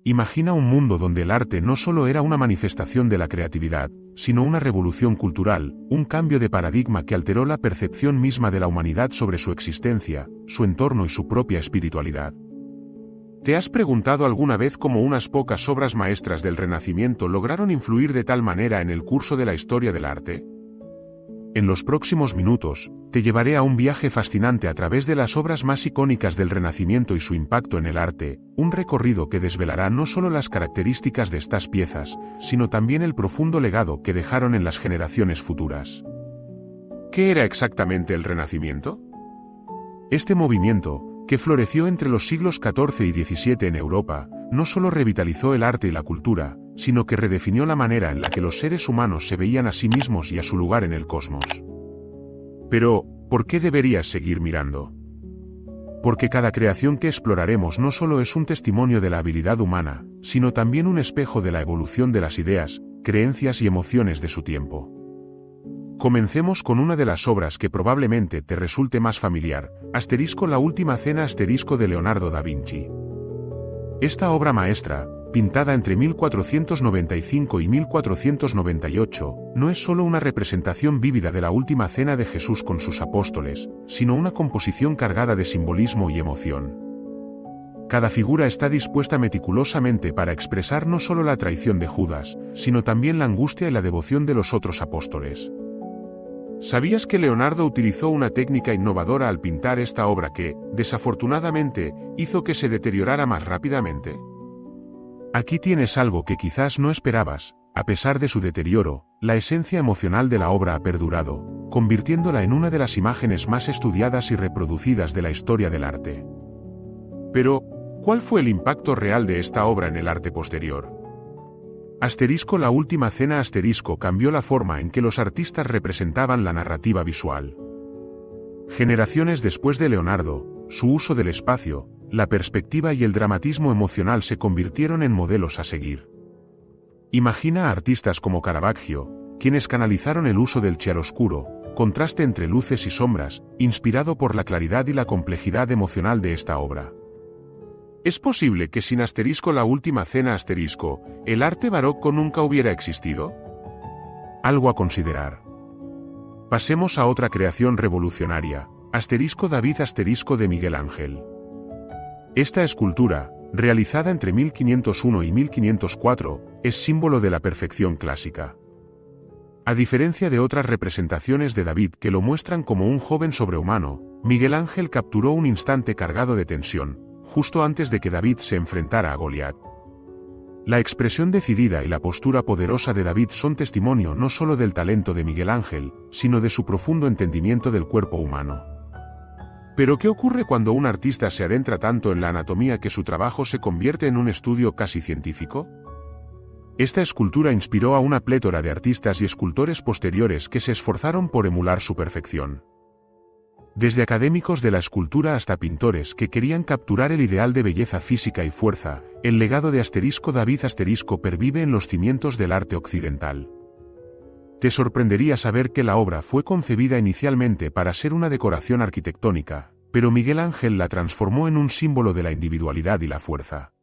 Imagina un mundo donde el arte no solo era una manifestación de la creatividad, sino una revolución cultural, un cambio de paradigma que alteró la percepción misma de la humanidad sobre su existencia, su entorno y su propia espiritualidad. ¿Te has preguntado alguna vez cómo unas pocas obras maestras del Renacimiento lograron influir de tal manera en el curso de la historia del arte? En los próximos minutos, te llevaré a un viaje fascinante a través de las obras más icónicas del Renacimiento y su impacto en el arte, un recorrido que desvelará no solo las características de estas piezas, sino también el profundo legado que dejaron en las generaciones futuras. ¿Qué era exactamente el Renacimiento? Este movimiento, que floreció entre los siglos XIV y XVII en Europa, no solo revitalizó el arte y la cultura, sino que redefinió la manera en la que los seres humanos se veían a sí mismos y a su lugar en el cosmos. Pero, ¿por qué deberías seguir mirando? Porque cada creación que exploraremos no solo es un testimonio de la habilidad humana, sino también un espejo de la evolución de las ideas, creencias y emociones de su tiempo. Comencemos con una de las obras que probablemente te resulte más familiar, La Última Cena de Leonardo da Vinci. Esta obra maestra, pintada entre 1495 y 1498, no es solo una representación vívida de la última cena de Jesús con sus apóstoles, sino una composición cargada de simbolismo y emoción. Cada figura está dispuesta meticulosamente para expresar no solo la traición de Judas, sino también la angustia y la devoción de los otros apóstoles. ¿Sabías que Leonardo utilizó una técnica innovadora al pintar esta obra que, desafortunadamente, hizo que se deteriorara más rápidamente? Aquí tienes algo que quizás no esperabas. A pesar de su deterioro, la esencia emocional de la obra ha perdurado, convirtiéndola en una de las imágenes más estudiadas y reproducidas de la historia del arte. Pero, ¿cuál fue el impacto real de esta obra en el arte posterior? La Última Cena cambió la forma en que los artistas representaban la narrativa visual. Generaciones después de Leonardo, su uso del espacio, la perspectiva y el dramatismo emocional se convirtieron en modelos a seguir. Imagina a artistas como Caravaggio, quienes canalizaron el uso del chiaroscuro, contraste entre luces y sombras, inspirado por la claridad y la complejidad emocional de esta obra. ¿Es posible que sin La Última Cena el arte barroco nunca hubiera existido? Algo a considerar. Pasemos a otra creación revolucionaria, David de Miguel Ángel. Esta escultura, realizada entre 1501 y 1504, es símbolo de la perfección clásica. A diferencia de otras representaciones de David que lo muestran como un joven sobrehumano, Miguel Ángel capturó un instante cargado de tensión, justo antes de que David se enfrentara a Goliat. La expresión decidida y la postura poderosa de David son testimonio no solo del talento de Miguel Ángel, sino de su profundo entendimiento del cuerpo humano. ¿Pero qué ocurre cuando un artista se adentra tanto en la anatomía que su trabajo se convierte en un estudio casi científico? Esta escultura inspiró a una plétora de artistas y escultores posteriores que se esforzaron por emular su perfección. Desde académicos de la escultura hasta pintores que querían capturar el ideal de belleza física y fuerza, el legado de David pervive en los cimientos del arte occidental. Te sorprendería saber que la obra fue concebida inicialmente para ser una decoración arquitectónica, pero Miguel Ángel la transformó en un símbolo de la individualidad y la fuerza.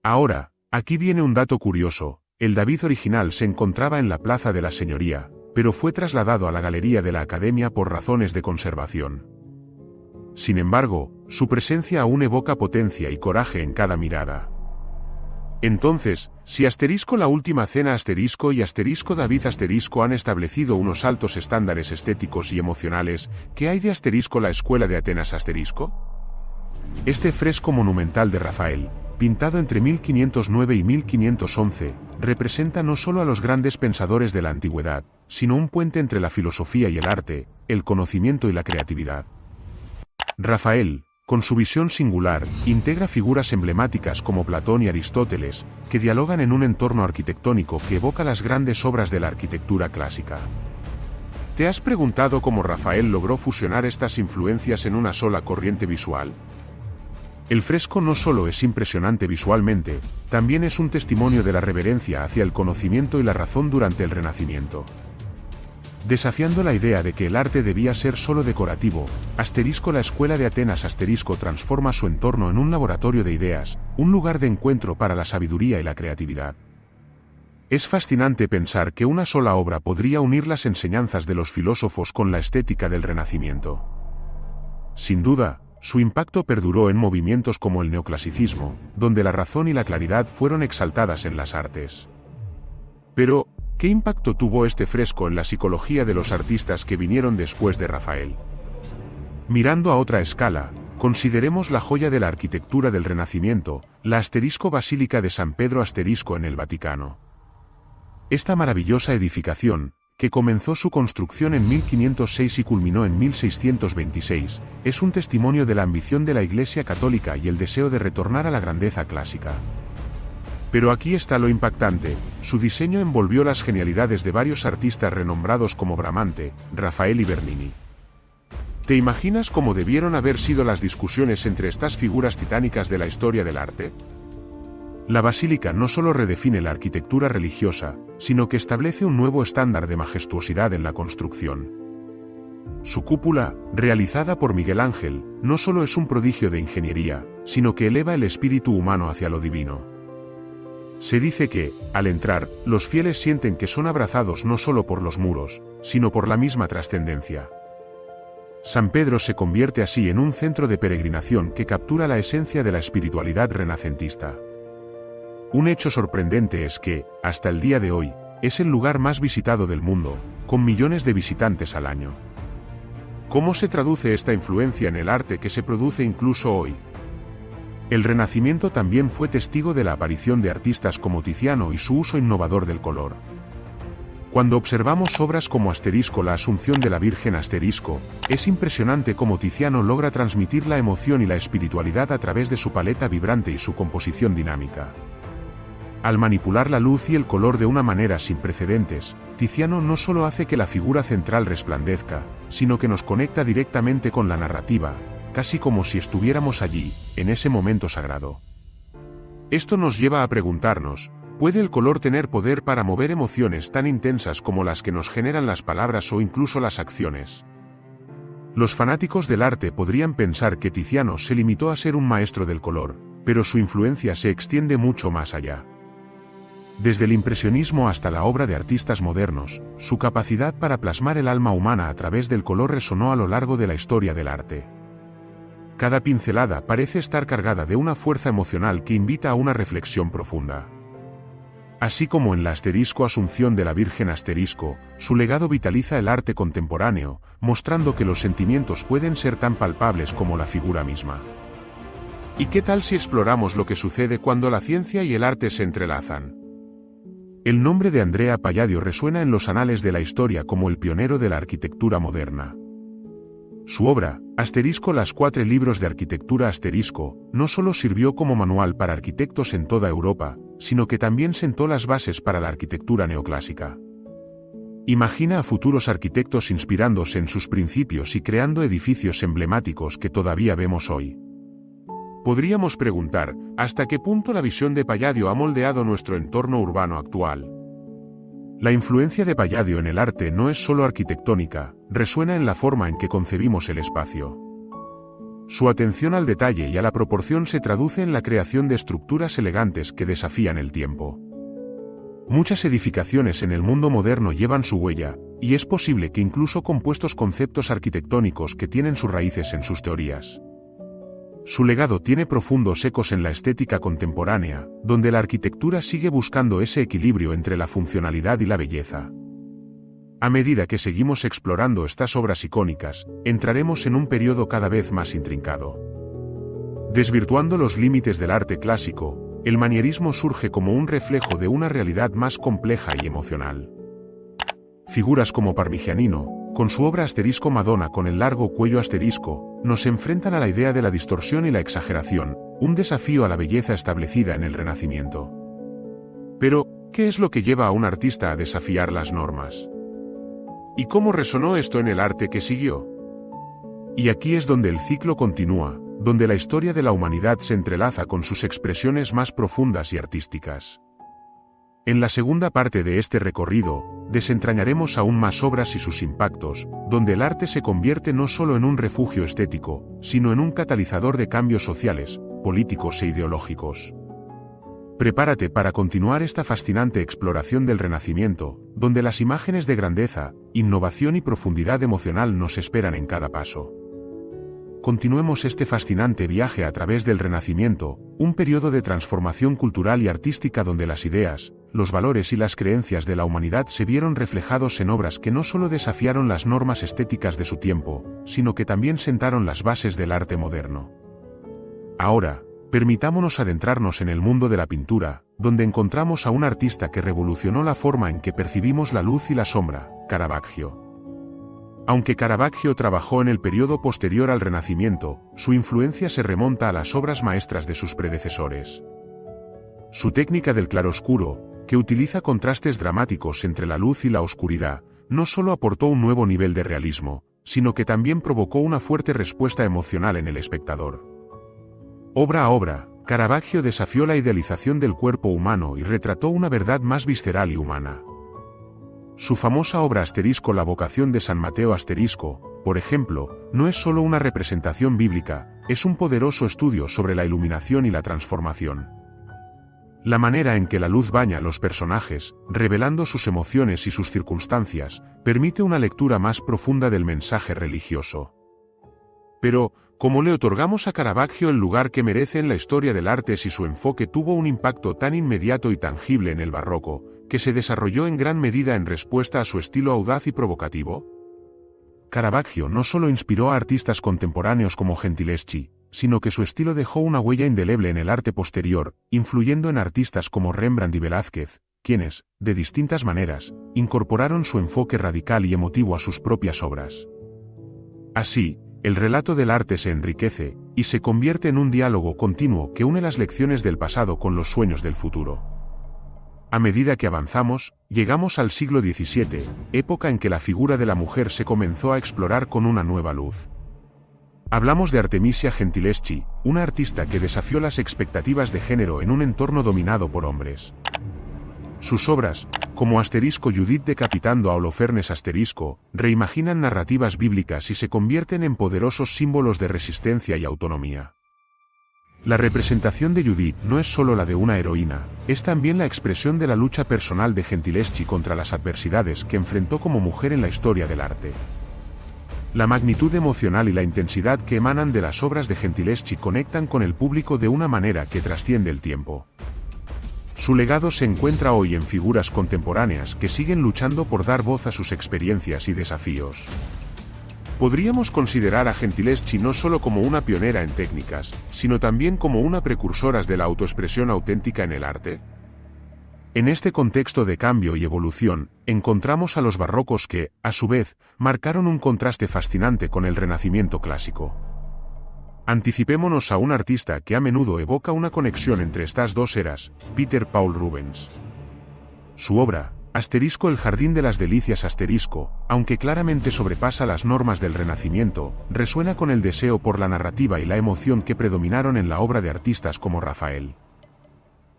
Ahora, aquí viene un dato curioso: el David original se encontraba en la Plaza de la Señoría, pero fue trasladado a la Galería de la Academia por razones de conservación. Sin embargo, su presencia aún evoca potencia y coraje en cada mirada. Entonces, si La Última Cena y David han establecido unos altos estándares estéticos y emocionales, ¿qué hay de la Escuela de Atenas Este fresco monumental de Rafael, pintado entre 1509 y 1511, representa no solo a los grandes pensadores de la antigüedad, sino un puente entre la filosofía y el arte, el conocimiento y la creatividad. Rafael, con su visión singular, integra figuras emblemáticas como Platón y Aristóteles, que dialogan en un entorno arquitectónico que evoca las grandes obras de la arquitectura clásica. ¿Te has preguntado cómo Rafael logró fusionar estas influencias en una sola corriente visual? El fresco no solo es impresionante visualmente, también es un testimonio de la reverencia hacia el conocimiento y la razón durante el Renacimiento. Desafiando la idea de que el arte debía ser solo decorativo, la Escuela de Atenas transforma su entorno en un laboratorio de ideas, un lugar de encuentro para la sabiduría y la creatividad. Es fascinante pensar que una sola obra podría unir las enseñanzas de los filósofos con la estética del Renacimiento. Sin duda, su impacto perduró en movimientos como el neoclasicismo, donde la razón y la claridad fueron exaltadas en las artes. Pero, ¿qué impacto tuvo este fresco en la psicología de los artistas que vinieron después de Rafael? Mirando a otra escala, consideremos la joya de la arquitectura del Renacimiento, la Basílica de San Pedro en el Vaticano. Esta maravillosa edificación, que comenzó su construcción en 1506 y culminó en 1626, es un testimonio de la ambición de la Iglesia Católica y el deseo de retornar a la grandeza clásica. Pero aquí está lo impactante: su diseño envolvió las genialidades de varios artistas renombrados como Bramante, Rafael y Bernini. ¿Te imaginas cómo debieron haber sido las discusiones entre estas figuras titánicas de la historia del arte? La basílica no solo redefine la arquitectura religiosa, sino que establece un nuevo estándar de majestuosidad en la construcción. Su cúpula, realizada por Miguel Ángel, no solo es un prodigio de ingeniería, sino que eleva el espíritu humano hacia lo divino. Se dice que, al entrar, los fieles sienten que son abrazados no solo por los muros, sino por la misma trascendencia. San Pedro se convierte así en un centro de peregrinación que captura la esencia de la espiritualidad renacentista. Un hecho sorprendente es que, hasta el día de hoy, es el lugar más visitado del mundo, con millones de visitantes al año. ¿Cómo se traduce esta influencia en el arte que se produce incluso hoy? El Renacimiento también fue testigo de la aparición de artistas como Tiziano y su uso innovador del color. Cuando observamos obras como La Asunción de la Virgen es impresionante cómo Tiziano logra transmitir la emoción y la espiritualidad a través de su paleta vibrante y su composición dinámica. Al manipular la luz y el color de una manera sin precedentes, Tiziano no solo hace que la figura central resplandezca, sino que nos conecta directamente con la narrativa, casi como si estuviéramos allí, en ese momento sagrado. Esto nos lleva a preguntarnos: ¿puede el color tener poder para mover emociones tan intensas como las que nos generan las palabras o incluso las acciones? Los fanáticos del arte podrían pensar que Tiziano se limitó a ser un maestro del color, pero su influencia se extiende mucho más allá. Desde el impresionismo hasta la obra de artistas modernos, su capacidad para plasmar el alma humana a través del color resonó a lo largo de la historia del arte. Cada pincelada parece estar cargada de una fuerza emocional que invita a una reflexión profunda. Así como en la Asunción de la Virgen su legado vitaliza el arte contemporáneo, mostrando que los sentimientos pueden ser tan palpables como la figura misma. ¿Y qué tal si exploramos lo que sucede cuando la ciencia y el arte se entrelazan? El nombre de Andrea Palladio resuena en los anales de la historia como el pionero de la arquitectura moderna. Su obra, Las 4 libros de arquitectura no solo sirvió como manual para arquitectos en toda Europa, sino que también sentó las bases para la arquitectura neoclásica. Imagina a futuros arquitectos inspirándose en sus principios y creando edificios emblemáticos que todavía vemos hoy. Podríamos preguntar, ¿hasta qué punto la visión de Palladio ha moldeado nuestro entorno urbano actual? La influencia de Palladio en el arte no es solo arquitectónica, resuena en la forma en que concebimos el espacio. Su atención al detalle y a la proporción se traduce en la creación de estructuras elegantes que desafían el tiempo. Muchas edificaciones en el mundo moderno llevan su huella, y es posible que incluso compuestos conceptos arquitectónicos que tienen sus raíces en sus teorías. Su legado tiene profundos ecos en la estética contemporánea, donde la arquitectura sigue buscando ese equilibrio entre la funcionalidad y la belleza. A medida que seguimos explorando estas obras icónicas, entraremos en un periodo cada vez más intrincado. Desvirtuando los límites del arte clásico, el manierismo surge como un reflejo de una realidad más compleja y emocional. Figuras como Parmigianino, con su obra Madonna con el largo cuello nos enfrentan a la idea de la distorsión y la exageración, un desafío a la belleza establecida en el Renacimiento. Pero, ¿qué es lo que lleva a un artista a desafiar las normas? ¿Y cómo resonó esto en el arte que siguió? Y aquí es donde el ciclo continúa, donde la historia de la humanidad se entrelaza con sus expresiones más profundas y artísticas. En la segunda parte de este recorrido, desentrañaremos aún más obras y sus impactos, donde el arte se convierte no solo en un refugio estético, sino en un catalizador de cambios sociales, políticos e ideológicos. Prepárate para continuar esta fascinante exploración del Renacimiento, donde las imágenes de grandeza, innovación y profundidad emocional nos esperan en cada paso. Continuemos este fascinante viaje a través del Renacimiento, un periodo de transformación cultural y artística donde las ideas, los valores y las creencias de la humanidad se vieron reflejados en obras que no solo desafiaron las normas estéticas de su tiempo, sino que también sentaron las bases del arte moderno. Ahora, permitámonos adentrarnos en el mundo de la pintura, donde encontramos a un artista que revolucionó la forma en que percibimos la luz y la sombra, Caravaggio. Aunque Caravaggio trabajó en el periodo posterior al Renacimiento, su influencia se remonta a las obras maestras de sus predecesores. Su técnica del claroscuro, que utiliza contrastes dramáticos entre la luz y la oscuridad, no solo aportó un nuevo nivel de realismo, sino que también provocó una fuerte respuesta emocional en el espectador. Obra a obra, Caravaggio desafió la idealización del cuerpo humano y retrató una verdad más visceral y humana. Su famosa obra La vocación de San Mateo por ejemplo, no es solo una representación bíblica, es un poderoso estudio sobre la iluminación y la transformación. La manera en que la luz baña a los personajes, revelando sus emociones y sus circunstancias, permite una lectura más profunda del mensaje religioso. Pero, ¿cómo le otorgamos a Caravaggio el lugar que merece en la historia del arte si su enfoque tuvo un impacto tan inmediato y tangible en el barroco, que se desarrolló en gran medida en respuesta a su estilo audaz y provocativo? Caravaggio no solo inspiró a artistas contemporáneos como Gentileschi, sino que su estilo dejó una huella indeleble en el arte posterior, influyendo en artistas como Rembrandt y Velázquez, quienes, de distintas maneras, incorporaron su enfoque radical y emotivo a sus propias obras. Así, el relato del arte se enriquece, y se convierte en un diálogo continuo que une las lecciones del pasado con los sueños del futuro. A medida que avanzamos, llegamos al siglo XVII, época en que la figura de la mujer se comenzó a explorar con una nueva luz. Hablamos de Artemisia Gentileschi, una artista que desafió las expectativas de género en un entorno dominado por hombres. Sus obras, como Judith decapitando a Holofernes reimaginan narrativas bíblicas y se convierten en poderosos símbolos de resistencia y autonomía. La representación de Judith no es solo la de una heroína, es también la expresión de la lucha personal de Gentileschi contra las adversidades que enfrentó como mujer en la historia del arte. La magnitud emocional y la intensidad que emanan de las obras de Gentileschi conectan con el público de una manera que trasciende el tiempo. Su legado se encuentra hoy en figuras contemporáneas que siguen luchando por dar voz a sus experiencias y desafíos. Podríamos considerar a Gentileschi no solo como una pionera en técnicas, sino también como una precursora de la autoexpresión auténtica en el arte. En este contexto de cambio y evolución, encontramos a los barrocos que, a su vez, marcaron un contraste fascinante con el Renacimiento clásico. Anticipémonos a un artista que a menudo evoca una conexión entre estas dos eras, Peter Paul Rubens. Su obra, El jardín de las delicias aunque claramente sobrepasa las normas del Renacimiento, resuena con el deseo por la narrativa y la emoción que predominaron en la obra de artistas como Rafael.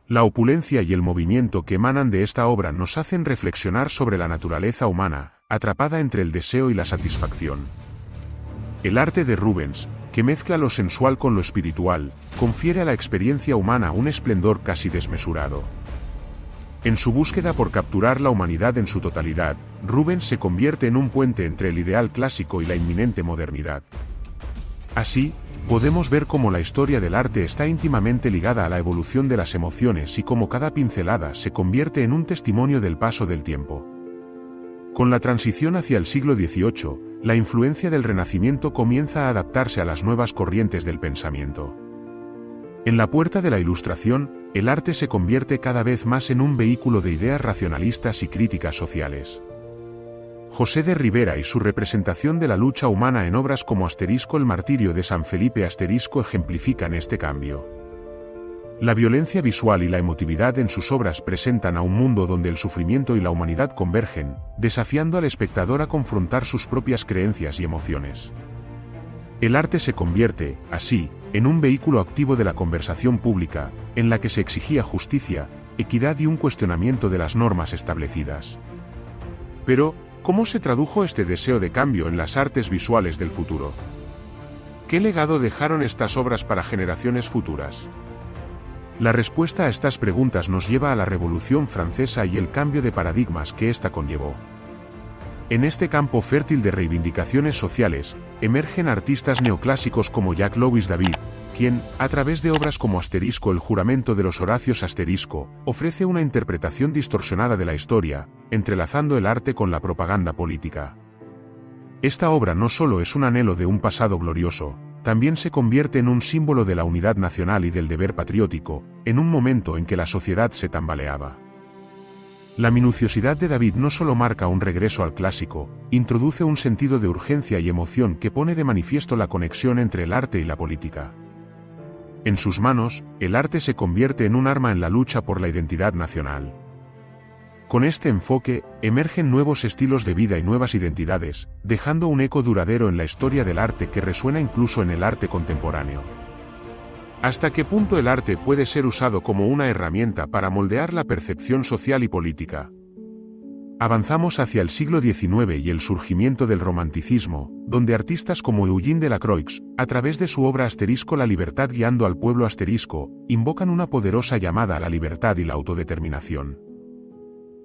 La opulencia y el movimiento que emanan de esta obra nos hacen reflexionar sobre la naturaleza humana, atrapada entre el deseo y la satisfacción. El arte de Rubens, que mezcla lo sensual con lo espiritual, confiere a la experiencia humana un esplendor casi desmesurado. En su búsqueda por capturar la humanidad en su totalidad, Rubens se convierte en un puente entre el ideal clásico y la inminente modernidad. Así, podemos ver cómo la historia del arte está íntimamente ligada a la evolución de las emociones y cómo cada pincelada se convierte en un testimonio del paso del tiempo. Con la transición hacia el siglo XVIII, la influencia del Renacimiento comienza a adaptarse a las nuevas corrientes del pensamiento. En la puerta de la Ilustración, el arte se convierte cada vez más en un vehículo de ideas racionalistas y críticas sociales. José de Rivera y su representación de la lucha humana en obras como El martirio de San Felipe ejemplifican este cambio. La violencia visual y la emotividad en sus obras presentan a un mundo donde el sufrimiento y la humanidad convergen, desafiando al espectador a confrontar sus propias creencias y emociones. El arte se convierte, así, en un vehículo activo de la conversación pública, en la que se exigía justicia, equidad y un cuestionamiento de las normas establecidas. Pero, ¿cómo se tradujo este deseo de cambio en las artes visuales del futuro? ¿Qué legado dejaron estas obras para generaciones futuras? La respuesta a estas preguntas nos lleva a la Revolución Francesa y el cambio de paradigmas que ésta conllevó. En este campo fértil de reivindicaciones sociales, emergen artistas neoclásicos como Jacques-Louis David, quien, a través de obras como Asterisco, el juramento de los Horacios Asterisco, ofrece una interpretación distorsionada de la historia, entrelazando el arte con la propaganda política. Esta obra no solo es un anhelo de un pasado glorioso, también se convierte en un símbolo de la unidad nacional y del deber patriótico, en un momento en que la sociedad se tambaleaba. La minuciosidad de David no solo marca un regreso al clásico, introduce un sentido de urgencia y emoción que pone de manifiesto la conexión entre el arte y la política. En sus manos, el arte se convierte en un arma en la lucha por la identidad nacional. Con este enfoque, emergen nuevos estilos de vida y nuevas identidades, dejando un eco duradero en la historia del arte que resuena incluso en el arte contemporáneo. ¿Hasta qué punto el arte puede ser usado como una herramienta para moldear la percepción social y política? Avanzamos hacia el siglo XIX y el surgimiento del romanticismo, donde artistas como Eugène Delacroix, a través de su obra Asterisco, la libertad guiando al pueblo asterisco, invocan una poderosa llamada a la libertad y la autodeterminación.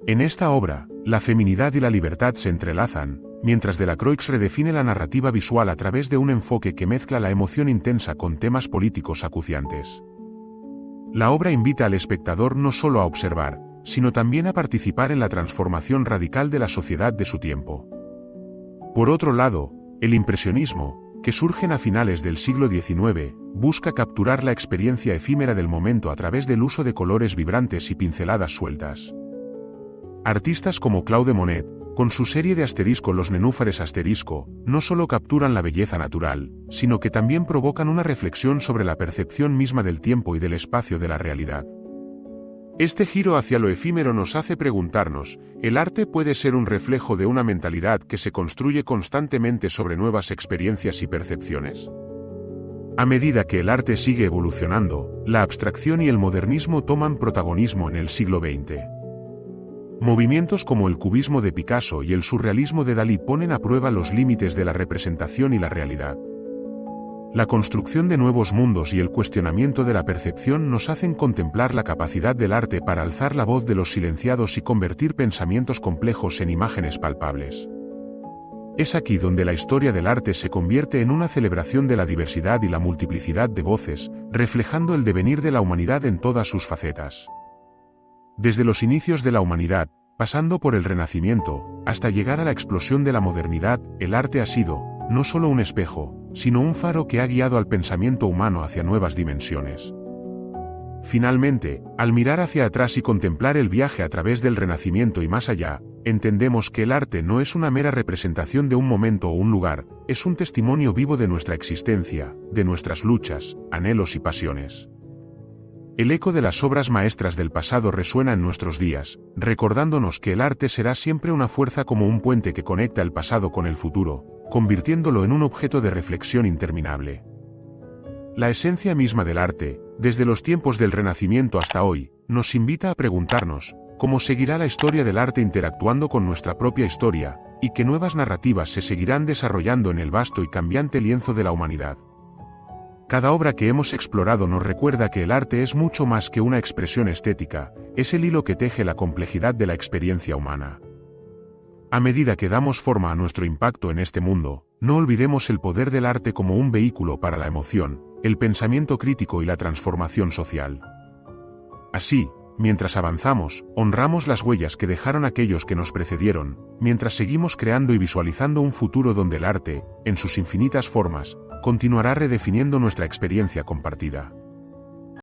En esta obra, la feminidad y la libertad se entrelazan, mientras Delacroix redefine la narrativa visual a través de un enfoque que mezcla la emoción intensa con temas políticos acuciantes. La obra invita al espectador no solo a observar, sino también a participar en la transformación radical de la sociedad de su tiempo. Por otro lado, el impresionismo, que surge a finales del siglo XIX, busca capturar la experiencia efímera del momento a través del uso de colores vibrantes y pinceladas sueltas. Artistas como Claude Monet, con su serie de Asterisco, los nenúfares Asterisco, no solo capturan la belleza natural, sino que también provocan una reflexión sobre la percepción misma del tiempo y del espacio de la realidad. Este giro hacia lo efímero nos hace preguntarnos, ¿el arte puede ser un reflejo de una mentalidad que se construye constantemente sobre nuevas experiencias y percepciones? A medida que el arte sigue evolucionando, la abstracción y el modernismo toman protagonismo en el siglo XX. Movimientos como el cubismo de Picasso y el surrealismo de Dalí ponen a prueba los límites de la representación y la realidad. La construcción de nuevos mundos y el cuestionamiento de la percepción nos hacen contemplar la capacidad del arte para alzar la voz de los silenciados y convertir pensamientos complejos en imágenes palpables. Es aquí donde la historia del arte se convierte en una celebración de la diversidad y la multiplicidad de voces, reflejando el devenir de la humanidad en todas sus facetas. Desde los inicios de la humanidad, pasando por el Renacimiento, hasta llegar a la explosión de la modernidad, el arte ha sido, no solo un espejo, sino un faro que ha guiado al pensamiento humano hacia nuevas dimensiones. Finalmente, al mirar hacia atrás y contemplar el viaje a través del Renacimiento y más allá, entendemos que el arte no es una mera representación de un momento o un lugar, es un testimonio vivo de nuestra existencia, de nuestras luchas, anhelos y pasiones. El eco de las obras maestras del pasado resuena en nuestros días, recordándonos que el arte será siempre una fuerza como un puente que conecta el pasado con el futuro, convirtiéndolo en un objeto de reflexión interminable. La esencia misma del arte, desde los tiempos del Renacimiento hasta hoy, nos invita a preguntarnos, ¿cómo seguirá la historia del arte interactuando con nuestra propia historia, y qué nuevas narrativas se seguirán desarrollando en el vasto y cambiante lienzo de la humanidad? Cada obra que hemos explorado nos recuerda que el arte es mucho más que una expresión estética, es el hilo que teje la complejidad de la experiencia humana. A medida que damos forma a nuestro impacto en este mundo, no olvidemos el poder del arte como un vehículo para la emoción, el pensamiento crítico y la transformación social. Así, mientras avanzamos, honramos las huellas que dejaron aquellos que nos precedieron, mientras seguimos creando y visualizando un futuro donde el arte, en sus infinitas formas, continuará redefiniendo nuestra experiencia compartida.